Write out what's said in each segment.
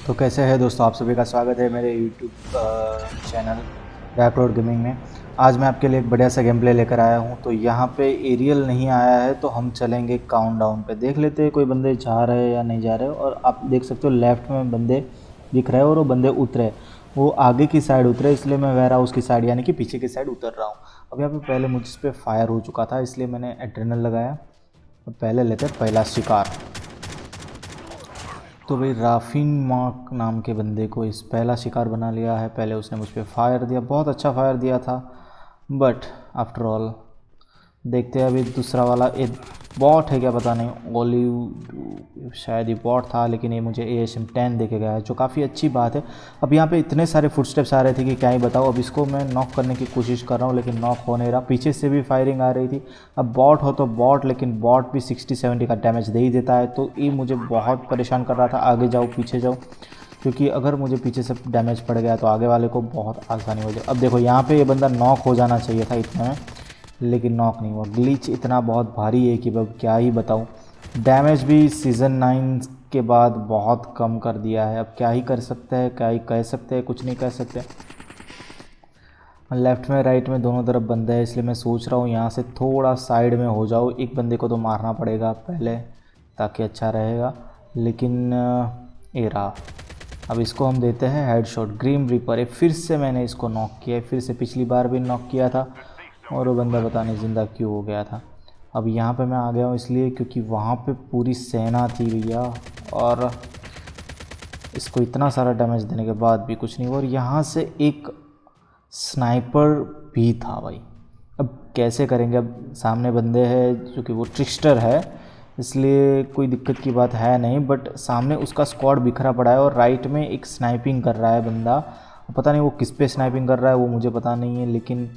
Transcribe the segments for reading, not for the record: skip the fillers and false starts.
तो कैसे है दोस्तों, आप सभी का स्वागत है मेरे यूट्यूब चैनल बैकरोड गेमिंग में। आज मैं आपके लिए एक बढ़िया सा गेम प्ले लेकर आया हूं। तो यहाँ पे एरियल नहीं आया है तो हम चलेंगे काउंटडाउन पे। देख लेते हैं कोई बंदे जा रहे हैं या नहीं जा रहे। और आप देख सकते हो लेफ्ट में बंदे दिख रहे हैं और वो बंदे उतरे, वो आगे की साइड उतरे, इसलिए मैं वेयर हाउस की साइड यानी कि पीछे की साइड उतर रहा हूँ। अब यहाँ पे पहले मुझ पर फायर हो चुका था, इसलिए मैंने एड्रेनल लगाया। अब पहले लेते हैं पहला शिकार। तो भाई राफिन मार्क नाम के बंदे को इस पहला शिकार बना लिया है। पहले उसने मुझ पर फायर दिया, बहुत अच्छा फायर दिया था, बट आफ्टर ऑल देखते हैं अभी दूसरा वाला एक बॉट है क्या पता नहीं, ओलिव शायद ही बॉट था, लेकिन ये मुझे ASM-10 देके गया है, जो काफ़ी अच्छी बात है। अब यहाँ पे इतने सारे फुटस्टेप्स आ रहे थे कि क्या ही बताओ। अब इसको मैं नॉक करने की कोशिश कर रहा हूँ लेकिन नॉक हो नहीं रहा। पीछे से भी फायरिंग आ रही थी। अब बॉट हो तो बॉट, लेकिन बॉट भी 60-70 का डैमेज दे ही देता है, तो ये मुझे बहुत परेशान कर रहा था। आगे जाओ पीछे जाओ, क्योंकि अगर मुझे पीछे से डैमेज पड़ गया तो आगे वाले को बहुत आसानी हो जाए। अब देखो यहाँ पे ये बंदा नॉक हो जाना चाहिए था इतने में, लेकिन नॉक नहीं हुआ। ग्लिच इतना बहुत भारी है कि अब क्या ही बताऊँ। डैमेज भी सीज़न 9 के बाद बहुत कम कर दिया है। अब क्या ही कर सकते हैं, क्या ही कह सकते हैं, कुछ नहीं कह सकते। लेफ़्ट में राइट में दोनों तरफ बंदे हैं, इसलिए मैं सोच रहा हूँ यहाँ से थोड़ा साइड में हो जाओ। एक बंदे को तो मारना पड़ेगा पहले ताकि अच्छा रहेगा, लेकिन ये रहा। अब इसको हम देते हैं हेडशॉट। ग्रीम रीपर है, फिर से मैंने इसको नॉक किया है, फिर से पिछली बार भी नॉक किया था और वो बंदा पता नहीं ज़िंदा क्यों हो गया था। अब यहाँ पे मैं आ गया हूँ इसलिए क्योंकि वहाँ पे पूरी सेना थी भैया, और इसको इतना सारा डैमेज देने के बाद भी कुछ नहीं हुआ। और यहाँ से एक स्नाइपर भी था भाई। अब कैसे करेंगे, अब सामने बंदे हैं जो कि वो ट्रिक्स्टर है, इसलिए कोई दिक्कत की बात है नहीं। बट सामने उसका स्क्वाड बिखरा पड़ा है और राइट में एक स्नाइपिंग कर रहा है बंदा। पता नहीं वो किस पे स्नाइपिंग कर रहा है, वो मुझे पता नहीं है, लेकिन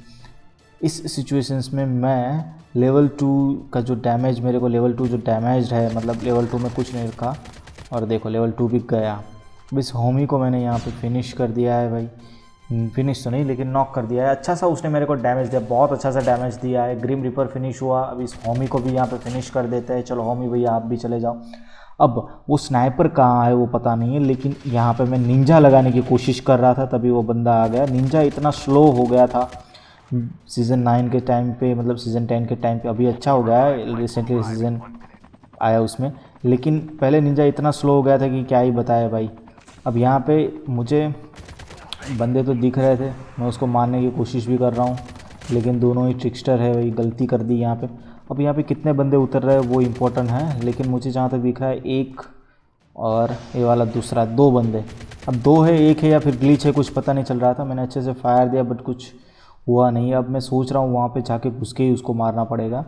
इस सिचुएशंस में मैं लेवल 2 का जो डैमेज, मेरे को लेवल 2 जो डैमेज है, मतलब लेवल 2 में कुछ नहीं रखा और देखो लेवल 2 भी गया। इस होमी को मैंने यहाँ पे फिनिश कर दिया है भाई। फिनिश तो नहीं लेकिन नॉक कर दिया है। अच्छा सा उसने मेरे को डैमेज दिया, बहुत अच्छा सा डैमेज दिया है। ग्रीम रिपर फिनिश हुआ। अब इस होमी को भी यहाँ पे फिनिश कर देते हैं। चलो होमी भैया आप भी चले जाओ। अब वो स्नाइपर कहाँ है वो पता नहीं है, लेकिन यहाँ पे मैं निंजा लगाने की कोशिश कर रहा था, तभी वो बंदा आ गया। निंजा इतना स्लो हो गया था सीज़न 9 के टाइम पे, मतलब सीज़न 10 के टाइम पे। अभी अच्छा हो गया है, रिसेंटली सीज़न आया उसमें, लेकिन पहले निंजा इतना स्लो हो गया था कि क्या ही बताया भाई। अब यहाँ पे मुझे बंदे तो दिख रहे थे, मैं उसको मारने की कोशिश भी कर रहा हूँ, लेकिन दोनों ही ट्रिक्स्टर है भाई, गलती कर दी यहाँ पे। अब यहाँ पे कितने बंदे उतर रहे हैं वो इम्पोर्टेंट है, लेकिन मुझे जहाँ तक दिख रहा है एक और ये वाला दूसरा, 2 बंदे। अब 2 है, एक है या फिर ग्लिच है, कुछ पता नहीं चल रहा था। मैंने अच्छे से फायर दिया बट कुछ हुआ नहीं। अब मैं सोच रहा हूँ वहाँ पे जाके घुस के ही उसको मारना पड़ेगा।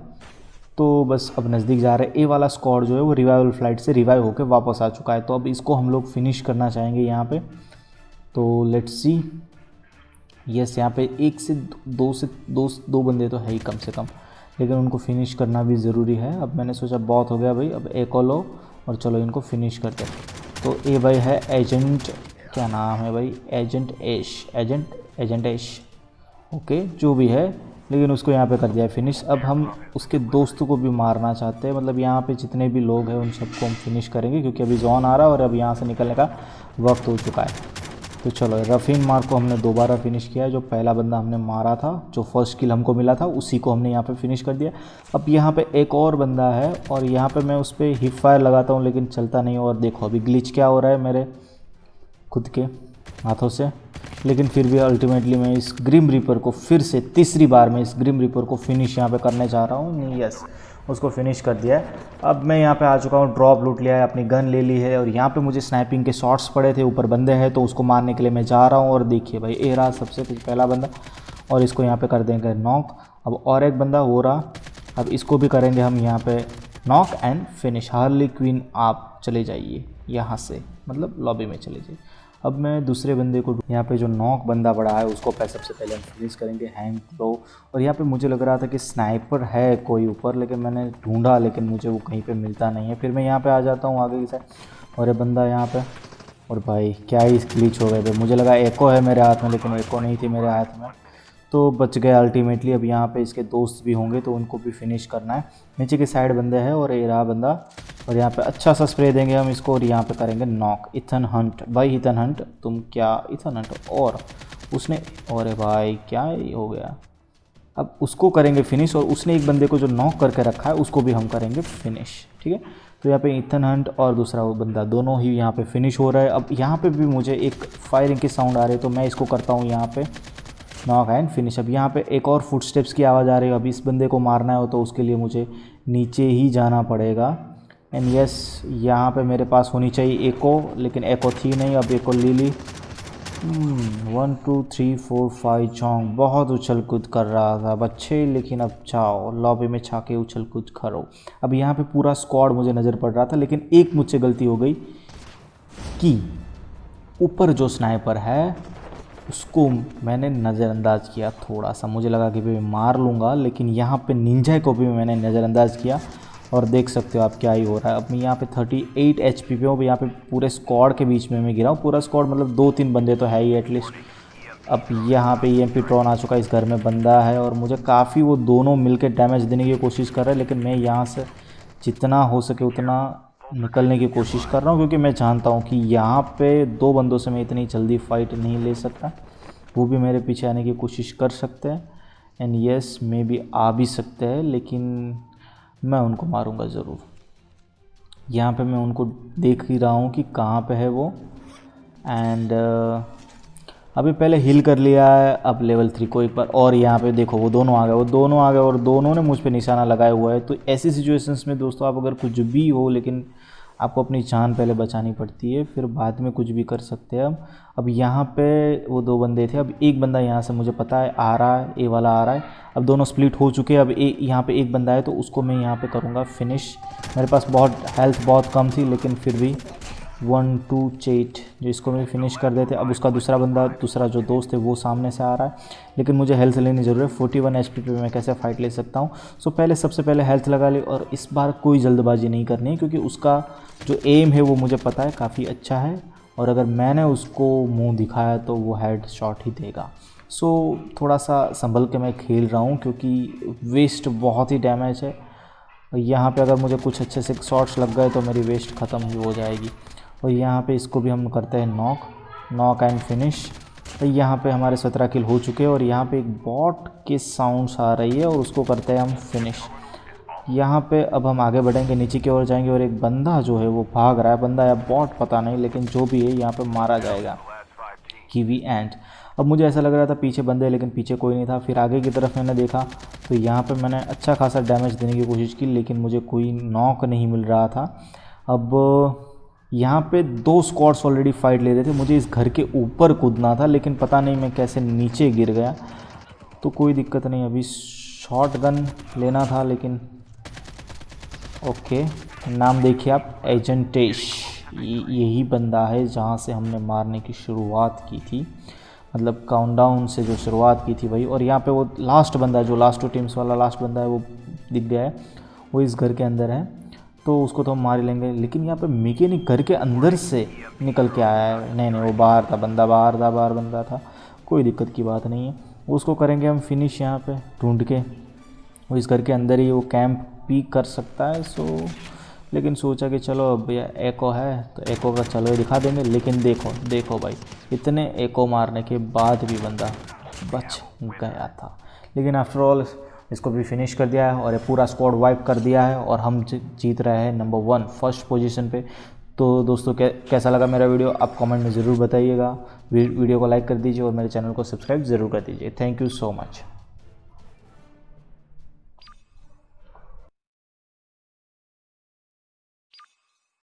तो बस अब नज़दीक जा रहे हैं। ए वाला स्क्वाड जो है वो रिवाइवल फ्लाइट से रिवाइव होकर वापस आ चुका है, तो अब इसको हम लोग फिनिश करना चाहेंगे यहाँ पे। तो लेट्स सी। यस, यहाँ पे एक से दो बंदे तो है ही कम से कम, लेकिन उनको फिनिश करना भी ज़रूरी है। अब मैंने सोचा बहुत हो गया भाई, अब एक और लो और चलो इनको फिनिश करते। तो ये भाई है एजेंट, क्या नाम है भाई, एजेंट ऐश, ओके जो भी है, लेकिन उसको यहाँ पे कर दिया है फिनिश। अब हम उसके दोस्तों को भी मारना चाहते हैं, मतलब यहाँ पे जितने भी लोग हैं उन सबको हम फिनिश करेंगे, क्योंकि अभी जोन आ रहा है और अब यहाँ से निकलने का वक्त हो चुका है। तो चलो रफ़ीन मार्क को हमने दोबारा फिनिश किया है। जो पहला बंदा हमने मारा था, जो फर्स्ट किल हमको मिला था, उसी को हमने यहाँ पे फिनिश कर दिया। अब यहाँ पे एक और बंदा है और यहाँ पे मैं उस पर हिप फायर लगाता हूँ लेकिन चलता नहीं। और देखो अभी ग्लिच क्या हो रहा है मेरे खुद के हाथों से, लेकिन फिर भी अल्टीमेटली मैं इस ग्रिम रीपर को फिर से तीसरी बार में इस ग्रिम रीपर को फिनिश यहाँ पे करने जा रहा हूँ। यस, उसको फिनिश कर दिया है। अब मैं यहाँ पे आ चुका हूँ, ड्रॉप लूट लिया है, अपनी गन ले ली है, और यहाँ पे मुझे स्नाइपिंग के शॉट्स पड़े थे, ऊपर बंदे हैं तो उसको मारने के लिए मैं जा रहा हूँ। और देखिए भाई ए रहा सबसे पहला बंदा, और इसको यहाँ पे कर देंगे नॉक। अब और एक बंदा हो रहा, अब इसको भी करेंगे हम यहाँ पे knock and finish. Harley Quinn आप चले जाइए यहाँ से, मतलब लॉबी में चले जाइए। अब मैं दूसरे बंदे को, यहाँ पे जो नॉक बंदा पड़ा है उसको सबसे पहले हम फिनिश करेंगे, हैंग प्रो। और यहाँ पे मुझे लग रहा था कि स्नाइपर है कोई ऊपर, लेकिन मैंने ढूंढा लेकिन मुझे वो कहीं पे मिलता नहीं है। फिर मैं यहाँ पे आ जाता हूँ आगे की साइड, और ये बंदा यहाँ पे, और भाई क्या ही ग्लिच हो गए थे। मुझे लगा एको है मेरे हाथ में, लेकिन एको नहीं थी मेरे हाथ में। तो बच गए अल्टीमेटली। अब यहाँ पे इसके दोस्त भी होंगे तो उनको भी फिनिश करना है। नीचे की साइड बंदे हैं और ये रहा बंदा, और यहाँ पे अच्छा सा स्प्रे देंगे हम इसको और यहाँ पे करेंगे नॉक। इथन हंट, भाई इथन हंट तुम क्या, इथन हंट, और उसने, अरे भाई क्या हो गया। अब उसको करेंगे फिनिश, और उसने एक बंदे को जो नॉक करके रखा है उसको भी हम करेंगे फिनिश, ठीक है। तो यहाँ पे इथन हंट और दूसरा वो बंदा दोनों ही यहाँ पे फिनिश हो रहा है। अब यहाँ पे भी मुझे एक फायरिंग के साउंड आ रहे हैं, तो मैं इसको करता हूँ यहाँ पे नॉक एंड फिनिश। अब यहाँ पे एक और फुटस्टेप्स की आवाज़ आ रही है। अब इस बंदे को मारना है तो उसके लिए मुझे नीचे ही जाना पड़ेगा। एंड यस, यहाँ पे मेरे पास होनी चाहिए एको, लेकिन एको थी नहीं। अब एको ले ली। 1 2 3 4 5 चौंक, बहुत उछल कूद कर रहा था बच्चे, लेकिन अब जाओ लॉबी में छाके उछल कूद करो। अब यहाँ पे पूरा स्क्वाड मुझे नज़र पड़ रहा था, लेकिन एक मुझसे गलती हो गई कि ऊपर जो स्नाइपर है उसको मैंने नज़रअंदाज किया थोड़ा सा। मुझे लगा कि भाई मार लूँगा, लेकिन यहाँ पे निंजा को भी मैंने नज़रअंदाज किया और देख सकते हो आप क्या ही हो रहा है। अब मैं यहाँ पे 38 HP पे हूँ। यहाँ पे पूरे स्क्वाड के बीच में मैं गिरा हूँ। पूरा स्क्वाड मतलब 2-3 बंदे तो है ही एटलीस्ट। अब यहाँ पे EMP ट्रॉन आ चुका है, इस घर में बंदा है और मुझे काफ़ी वो दोनों मिलकर डैमेज देने की कोशिश कर रहे हैं, लेकिन मैं यहाँ से जितना हो सके उतना निकलने की कोशिश कर रहा हूँ, क्योंकि मैं जानता हूँ कि यहाँ पे 2 बंदों से मैं इतनी जल्दी फाइट नहीं ले सकता। वो भी मेरे पीछे आने की कोशिश कर सकते हैं, एंड यस मे भी आ भी सकते हैं, लेकिन मैं उनको मारूंगा ज़रूर। यहाँ पे मैं उनको देख ही रहा हूँ कि कहाँ पे है वो। एंड अभी पहले हील कर लिया है, अब लेवल 3 को एक बार और यहाँ पे देखो वो दोनों आ गए, और दोनों ने मुझ पे निशाना लगाया हुआ है। तो ऐसी सिचुएशंस में दोस्तों आप अगर कुछ भी हो, लेकिन आपको अपनी जान पहले बचानी पड़ती है, फिर बाद में कुछ भी कर सकते हैं। अब यहाँ पे वो 2 बंदे थे। अब एक बंदा यहाँ से मुझे पता है आ रहा है, ए वाला आ रहा है। अब दोनों स्प्लिट हो चुके हैं। अब यहाँ पे एक बंदा है तो उसको मैं यहाँ पे करूँगा फिनिश। मेरे पास हेल्थ बहुत कम थी, लेकिन फिर भी 1 2 8 जो इसको मैं फिनिश कर देते। अब उसका दूसरा जो दोस्त है वो सामने से आ रहा है, लेकिन मुझे हेल्थ लेनी ज़रूरी है। 41 HP पे मैं कैसे फ़ाइट ले सकता हूँ। सो सबसे पहले हेल्थ लगा ली, और इस बार कोई जल्दबाजी नहीं करनी है, क्योंकि उसका जो एम है वो मुझे पता है काफ़ी अच्छा है, और अगर मैंने उसको मुंह दिखाया तो वो हेड शॉट ही देगा। सो थोड़ा सा संभल के मैं खेल रहा हूँ, क्योंकि वेस्ट बहुत ही डैमेज है। यहाँ पे अगर मुझे कुछ अच्छे से शॉट्स लग गए तो मेरी वेस्ट ख़त्म ही हो जाएगी। और यहाँ पे इसको भी हम करते हैं नॉक एंड फिनिश। तो यहाँ पे हमारे 17 किल हो चुके हैं, और यहाँ पे एक बॉट के साउंड्स आ रही है और उसको करते हैं हम फिनिश। यहाँ पे अब हम आगे बढ़ेंगे, नीचे की ओर जाएंगे, और एक बंदा जो है वो भाग रहा है, बंदा या बॉट पता नहीं, लेकिन जो भी है यहाँ पे मारा जाएगा। Kiwi and. अब मुझे ऐसा लग रहा था पीछे बंदे, लेकिन पीछे कोई नहीं था। फिर आगे की तरफ मैंने देखा तो यहाँ पे मैंने अच्छा खासा डैमेज देने की कोशिश की, लेकिन मुझे कोई नॉक नहीं मिल रहा था। अब यहाँ पे 2 स्क्वाड्स ऑलरेडी फाइट ले रहे थे। मुझे इस घर के ऊपर कूदना था, लेकिन पता नहीं मैं कैसे नीचे गिर गया। तो कोई दिक्कत नहीं, अभी शॉटगन लेना था, लेकिन ओके। नाम देखिए आप, एजेंटेश, यही बंदा है जहाँ से हमने मारने की शुरुआत की थी, मतलब काउंटडाउन से जो शुरुआत की थी वही। और यहाँ पे वो लास्ट बंदा, जो लास्ट 2 टीम्स वाला लास्ट बंदा है, वो दिख गया है, वो इस घर के अंदर है, तो उसको तो हम मार ही लेंगे। लेकिन यहाँ पे मैकेनिक घर के अंदर से निकल के आया है। नहीं वो बाहर था बंदा, बाहर बंदा था, कोई दिक्कत की बात नहीं है। उसको करेंगे हम फिनिश यहाँ पे ढूंढ के। वो इस घर के अंदर ही वो कैंप भी कर सकता है। लेकिन सोचा कि चलो अब भैया एको है तो एको का चलो दिखा देंगे। लेकिन देखो भाई, इतने एको मारने के बाद भी बंदा बच गया था। लेकिन आफ्टर ऑल इसको भी फिनिश कर दिया है और ये पूरा स्क्वाड वाइप कर दिया है, और हम जीत रहे हैं नंबर 1 फर्स्ट पोजीशन पे। तो दोस्तों कैसा लगा मेरा वीडियो आप कमेंट में ज़रूर बताइएगा। वीडियो को लाइक कर दीजिए और मेरे चैनल को सब्सक्राइब ज़रूर कर दीजिए। Thank you so much.